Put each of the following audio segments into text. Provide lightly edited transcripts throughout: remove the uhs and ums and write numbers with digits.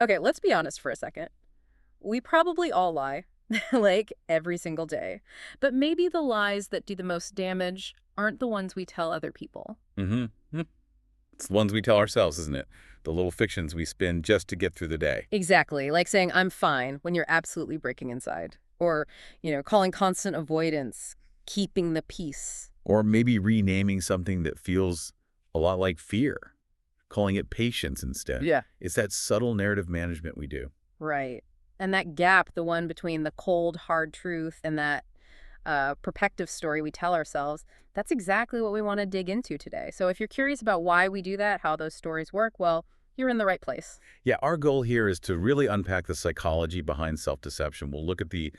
Okay, let's be honest for a second. We probably all lie, like every single day. But maybe the lies that do the most damage aren't the ones we tell other people. Mm-hmm. It's the ones we tell ourselves, isn't it? The little fictions we spin just to get through the day. Exactly, like saying I'm fine when you're absolutely breaking inside. Or, calling constant avoidance, keeping the peace. Or maybe renaming something that feels a lot like fear, calling it patience instead. Yeah. It's that subtle narrative management we do. Right. And that gap, the one between the cold, hard truth and that perspective story we tell ourselves, that's exactly what we want to dig into today. So if you're curious about why we do that, how those stories work, well, you're in the right place. Yeah, our goal here is to really unpack the psychology behind self-deception. We'll look at the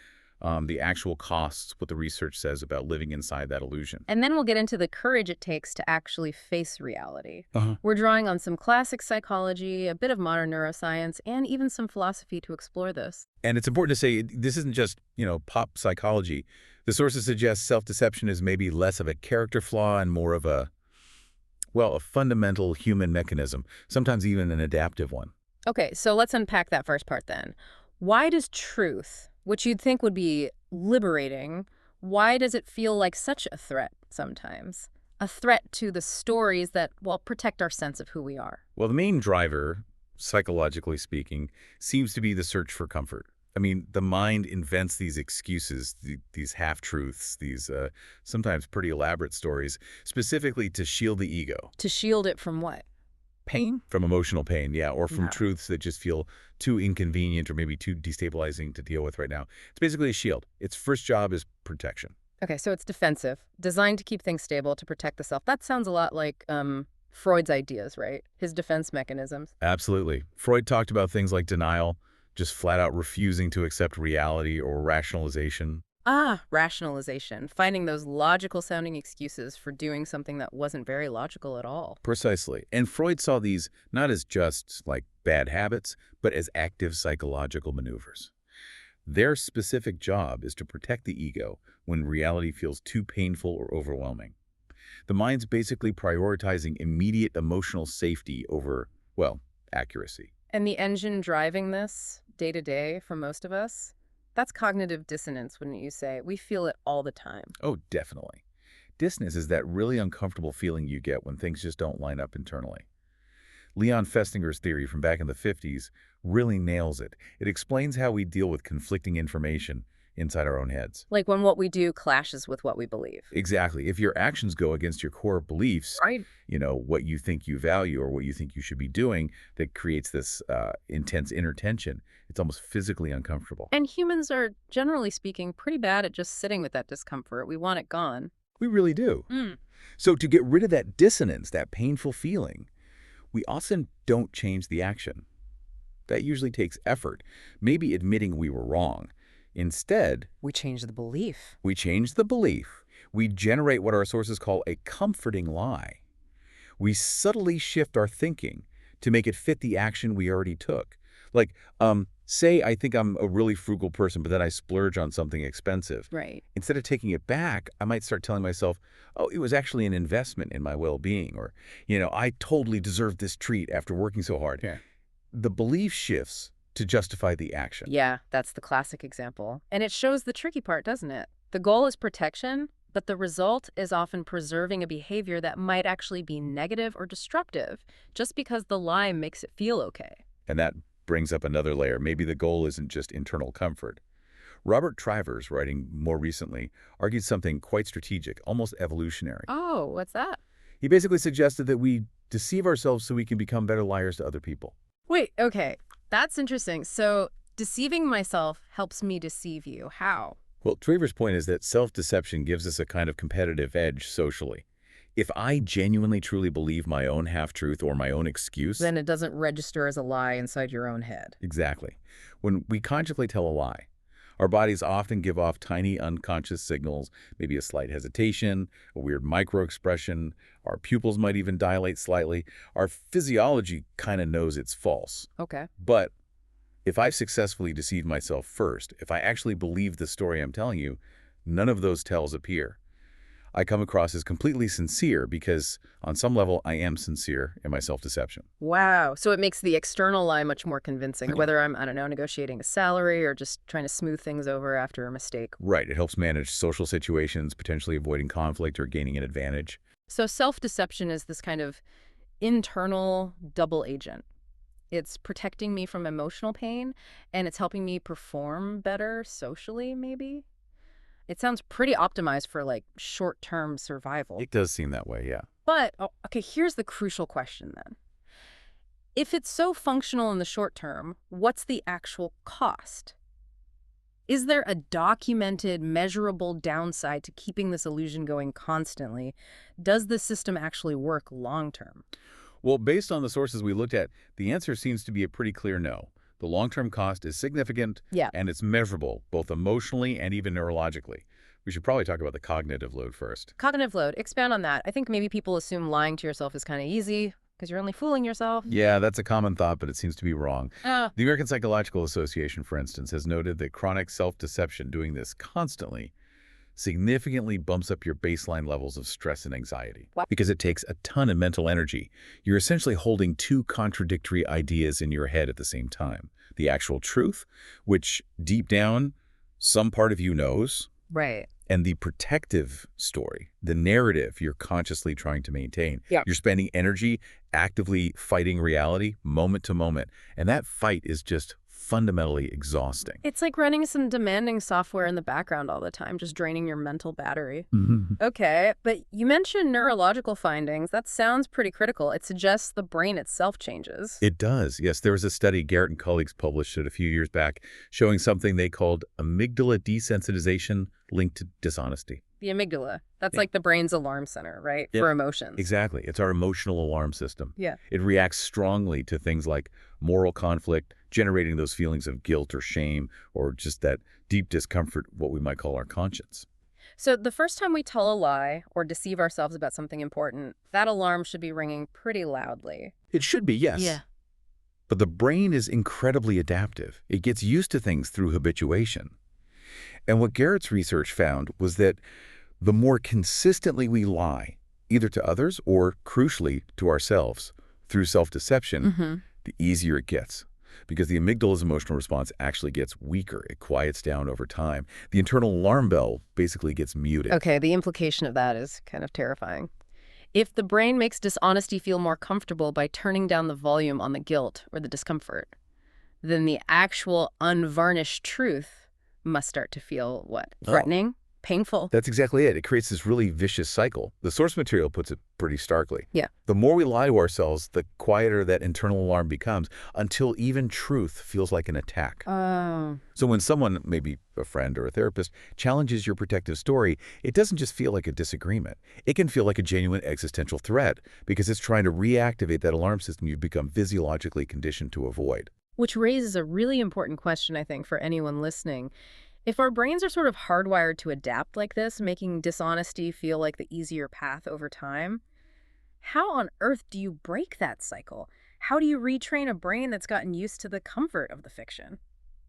actual costs, what the research says about living inside that illusion. And then we'll get into the courage it takes to actually face reality. Uh-huh. We're drawing on some classic psychology, a bit of modern neuroscience, and even some philosophy to explore this. And it's important to say this isn't just, pop psychology. The sources suggest self-deception is maybe less of a character flaw and more of a fundamental human mechanism, sometimes even an adaptive one. Okay, so let's unpack that first part then. Why does truth, which you'd think would be liberating, why does it feel like such a threat sometimes? A threat to the stories that, well, protect our sense of who we are. Well, the main driver, psychologically speaking, seems to be the search for comfort. I mean, the mind invents these excuses, these half-truths, these sometimes pretty elaborate stories, specifically to shield the ego. To shield it from what? Pain? From emotional pain, yeah, or from Yeah. truths that just feel too inconvenient or maybe too destabilizing to deal with right now. It's basically a shield. Its first job is protection. Okay, so it's defensive, designed to keep things stable, to protect the self. That sounds a lot like Freud's ideas, right? His defense mechanisms. Absolutely. Freud talked about things like denial, just flat out refusing to accept reality, or rationalization. Ah, rationalization, finding those logical sounding excuses for doing something that wasn't very logical at all. Precisely. And Freud saw these not as just like bad habits, but as active psychological maneuvers. Their specific job is to protect the ego when reality feels too painful or overwhelming. The mind's basically prioritizing immediate emotional safety over, well, accuracy. And the engine driving this day to day for most of us, that's cognitive dissonance, wouldn't you say? We feel it all the time. Oh, definitely. Dissonance is that really uncomfortable feeling you get when things just don't line up internally. Leon Festinger's theory from back in the 50s really nails it. It explains how we deal with conflicting information inside our own heads. Like when what we do clashes with what we believe. Exactly. If your actions go against your core beliefs, Right. What you think you value or what you think you should be doing, that creates this intense inner tension. It's almost physically uncomfortable. And humans are, generally speaking, pretty bad at just sitting with that discomfort. We want it gone. We really do. Mm. So to get rid of that dissonance, that painful feeling, we often don't change the action. That usually takes effort, maybe admitting we were wrong. Instead, We change the belief. we change the belief. We generate what our sources call a comforting lie. We subtly shift our thinking to make it fit the action we already took. Like, say I think I'm a really frugal person, but then I splurge on something expensive. Right. Instead of taking it back, I might start telling myself, oh, it was actually an investment in my well-being, or, I totally deserved this treat after working so hard. Yeah. The belief shifts to justify the action. Yeah, that's the classic example. And it shows the tricky part, doesn't it? The goal is protection, but the result is often preserving a behavior that might actually be negative or destructive just because the lie makes it feel okay. And that brings up another layer. Maybe the goal isn't just internal comfort. Robert Trivers, writing more recently, argued something quite strategic, almost evolutionary. Oh, what's that? He basically suggested that we deceive ourselves so we can become better liars to other people. Wait, okay. That's interesting. So deceiving myself helps me deceive you. How? Well, Trivers' point is that self-deception gives us a kind of competitive edge socially. If I genuinely truly believe my own half-truth or my own excuse... Then it doesn't register as a lie inside your own head. Exactly. When we consciously tell a lie, our bodies often give off tiny unconscious signals, maybe a slight hesitation, a weird micro-expression. Our pupils might even dilate slightly. Our physiology kind of knows it's false. Okay. But if I've successfully deceived myself first, if I actually believe the story I'm telling you, none of those tells appear. I come across as completely sincere because, on some level, I am sincere in my self-deception. Wow. So it makes the external lie much more convincing, Yeah. whether I'm, I don't know, negotiating a salary or just trying to smooth things over after a mistake. Right. It helps manage social situations, potentially avoiding conflict or gaining an advantage. So self-deception is this kind of internal double agent. It's protecting me from emotional pain, and it's helping me perform better socially, maybe? It sounds pretty optimized for, like, short-term survival. It does seem that way, yeah. But, oh, okay, here's the crucial question then. If it's so functional in the short term, what's the actual cost? Is there a documented, measurable downside to keeping this illusion going constantly? Does the system actually work long term? Well, based on the sources we looked at, the answer seems to be a pretty clear no. The long-term cost is significant, Yeah. and it's measurable, both emotionally and even neurologically. We should probably talk about the cognitive load first. Cognitive load, expand on that. I think maybe people assume lying to yourself is kind of easy because you're only fooling yourself. Yeah, that's a common thought, but it seems to be wrong. Ah, The American Psychological Association, for instance, has noted that chronic self-deception, doing this constantly, significantly bumps up your baseline levels of stress and anxiety. What? Because it takes a ton of mental energy. You're essentially holding two contradictory ideas in your head at the same time. The actual truth, which deep down, some part of you knows, right. and the protective story, the narrative you're consciously trying to maintain. Yeah. You're spending energy actively fighting reality moment to moment, and that fight is just fundamentally exhausting. It's like running some demanding software in the background all the time, just draining your mental battery. Mhm. Okay, but you mentioned neurological findings. That sounds pretty critical. It suggests the brain itself changes. It does, yes. There was a study Garrett and colleagues published it a few years back showing something they called amygdala desensitization linked to dishonesty. The amygdala. That's Yeah. like the brain's alarm center, right? Yep. For emotions. Exactly. It's our emotional alarm system. Yeah. It reacts strongly to things like moral conflict, generating those feelings of guilt or shame, or just that deep discomfort, what we might call our conscience. So the first time we tell a lie or deceive ourselves about something important, that alarm should be ringing pretty loudly. It should be, yes. Yeah. But the brain is incredibly adaptive. It gets used to things through habituation. And what Garrett's research found was that the more consistently we lie, either to others or, crucially, to ourselves, through self-deception, Mm-hmm. the easier it gets. Because the amygdala's emotional response actually gets weaker. It quiets down over time. The internal alarm bell basically gets muted. Okay, the implication of that is kind of terrifying. If the brain makes dishonesty feel more comfortable by turning down the volume on the guilt or the discomfort, then the actual unvarnished truth must start to feel what? Oh. Threatening? Painful? That's exactly it. It creates this really vicious cycle. The source material puts it pretty starkly. Yeah. The more we lie to ourselves, the quieter that internal alarm becomes until even truth feels like an attack. Oh. So when someone, maybe a friend or a therapist, challenges your protective story, it doesn't just feel like a disagreement. It can feel like a genuine existential threat because it's trying to reactivate that alarm system you've become physiologically conditioned to avoid. Which raises a really important question, I think, for anyone listening. If our brains are sort of hardwired to adapt like this, making dishonesty feel like the easier path over time, how on earth do you break that cycle? How do you retrain a brain that's gotten used to the comfort of the fiction?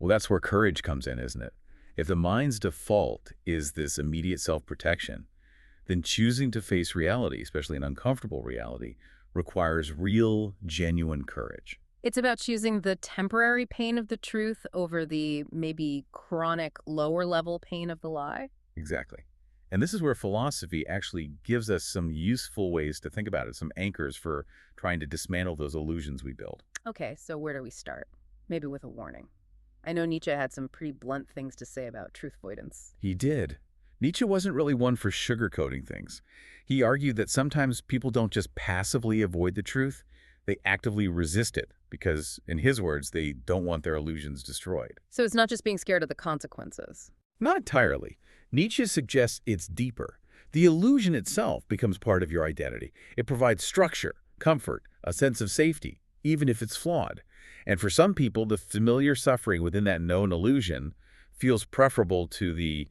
Well, that's where courage comes in, isn't it? If the mind's default is this immediate self-protection, then choosing to face reality, especially an uncomfortable reality, requires real, genuine courage. It's about choosing the temporary pain of the truth over the maybe chronic lower level pain of the lie. Exactly. And this is where philosophy actually gives us some useful ways to think about it, some anchors for trying to dismantle those illusions we build. Okay, so where do we start? Maybe with a warning. I know Nietzsche had some pretty blunt things to say about truth avoidance. He did. Nietzsche wasn't really one for sugarcoating things. He argued that sometimes people don't just passively avoid the truth, they actively resist it because, in his words, they don't want their illusions destroyed. So it's not just being scared of the consequences. Not entirely. Nietzsche suggests it's deeper. The illusion itself becomes part of your identity. It provides structure, comfort, a sense of safety, even if it's flawed. And for some people, the familiar suffering within that known illusion feels preferable to the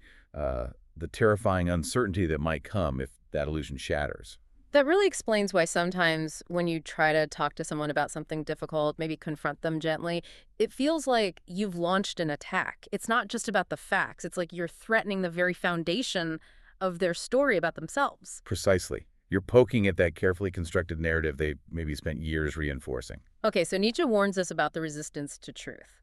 terrifying uncertainty that might come if that illusion shatters. That really explains why sometimes when you try to talk to someone about something difficult, maybe confront them gently, it feels like you've launched an attack. It's not just about the facts. It's like you're threatening the very foundation of their story about themselves. Precisely. You're poking at that carefully constructed narrative they maybe spent years reinforcing. Okay, so Nietzsche warns us about the resistance to truth.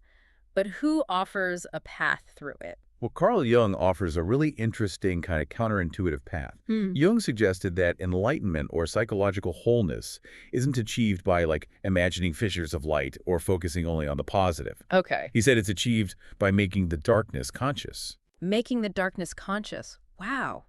But who offers a path through it? Well, Carl Jung offers a really interesting kind of counterintuitive path. Jung suggested that enlightenment or psychological wholeness isn't achieved by, like, imagining fissures of light or focusing only on the positive. Okay. He said it's achieved by making the darkness conscious. Making the darkness conscious. Wow.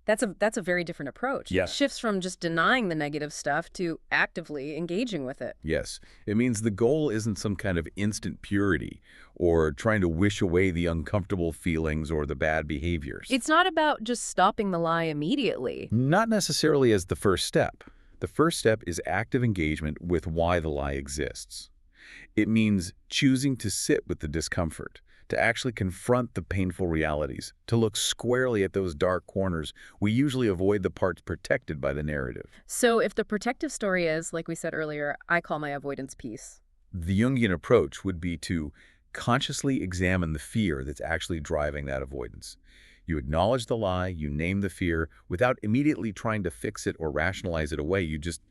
That's a very different approach. Yeah. It shifts from just denying the negative stuff to actively engaging with it. Yes, it means the goal isn't some kind of instant purity or trying to wish away the uncomfortable feelings or the bad behaviors. It's not about just stopping the lie immediately. Not necessarily as the first step. The first step is active engagement with why the lie exists. It means choosing to sit with the discomfort, to actually confront the painful realities, to look squarely at those dark corners. We usually avoid the parts protected by the narrative. So if the protective story is, like we said earlier, I call my avoidance piece. The Jungian approach would be to consciously examine the fear that's actually driving that avoidance. You acknowledge the lie, you name the fear, without immediately trying to fix it or rationalize it away. You just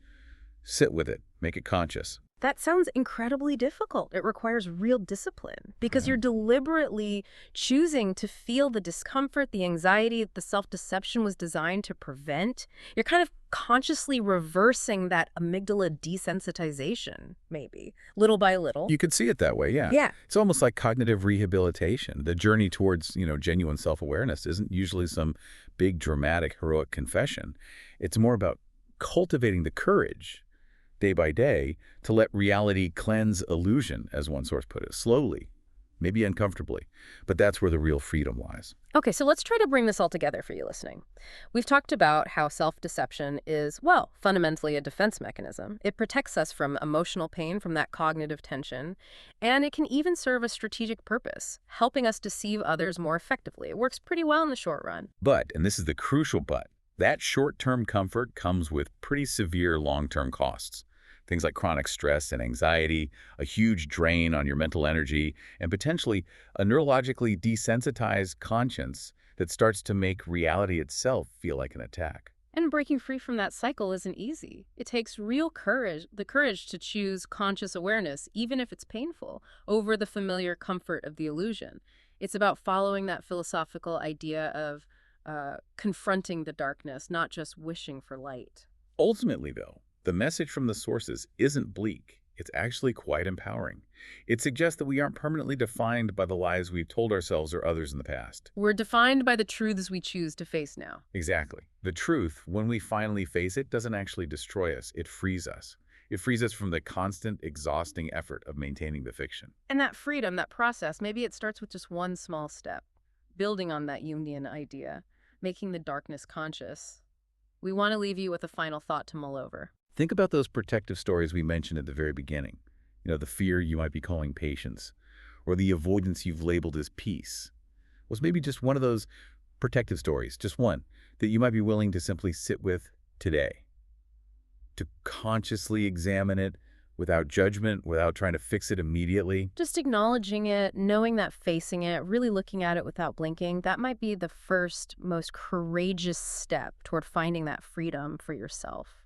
sit with it, make it conscious. That sounds incredibly difficult. It requires real discipline because you're deliberately choosing to feel the discomfort, the anxiety that the self-deception was designed to prevent. You're kind of consciously reversing that amygdala desensitization, maybe, little by little. You could see it that way, yeah. Yeah. It's almost like cognitive rehabilitation. The journey towards, genuine self-awareness isn't usually some big, dramatic, heroic confession. It's more about cultivating the courage day by day, to let reality cleanse illusion, as one source put it, slowly, maybe uncomfortably. But that's where the real freedom lies. Okay, so let's try to bring this all together for you listening. We've talked about how self-deception is, well, fundamentally a defense mechanism. It protects us from emotional pain, from that cognitive tension, and it can even serve a strategic purpose, helping us deceive others more effectively. It works pretty well in the short run. But, and this is the crucial but, that short-term comfort comes with pretty severe long-term costs. Things like chronic stress and anxiety, a huge drain on your mental energy, and potentially a neurologically desensitized conscience that starts to make reality itself feel like an attack. And breaking free from that cycle isn't easy. It takes real courage, the courage to choose conscious awareness, even if it's painful, over the familiar comfort of the illusion. It's about following that philosophical idea of confronting the darkness, not just wishing for light. Ultimately, though, the message from the sources isn't bleak. It's actually quite empowering. It suggests that we aren't permanently defined by the lies we've told ourselves or others in the past. We're defined by the truths we choose to face now. Exactly. The truth, when we finally face it, doesn't actually destroy us. It frees us. It frees us from the constant, exhausting effort of maintaining the fiction. And that freedom, that process, maybe it starts with just one small step, building on that Jungian idea, making the darkness conscious. We want to leave you with a final thought to mull over. Think about those protective stories we mentioned at the very beginning. The fear you might be calling patience, or the avoidance you've labeled as peace. Was maybe just one of those protective stories, just one, that you might be willing to simply sit with today. To consciously examine it without judgment, without trying to fix it immediately. Just acknowledging it, knowing that facing it, really looking at it without blinking, that might be the first, most courageous step toward finding that freedom for yourself.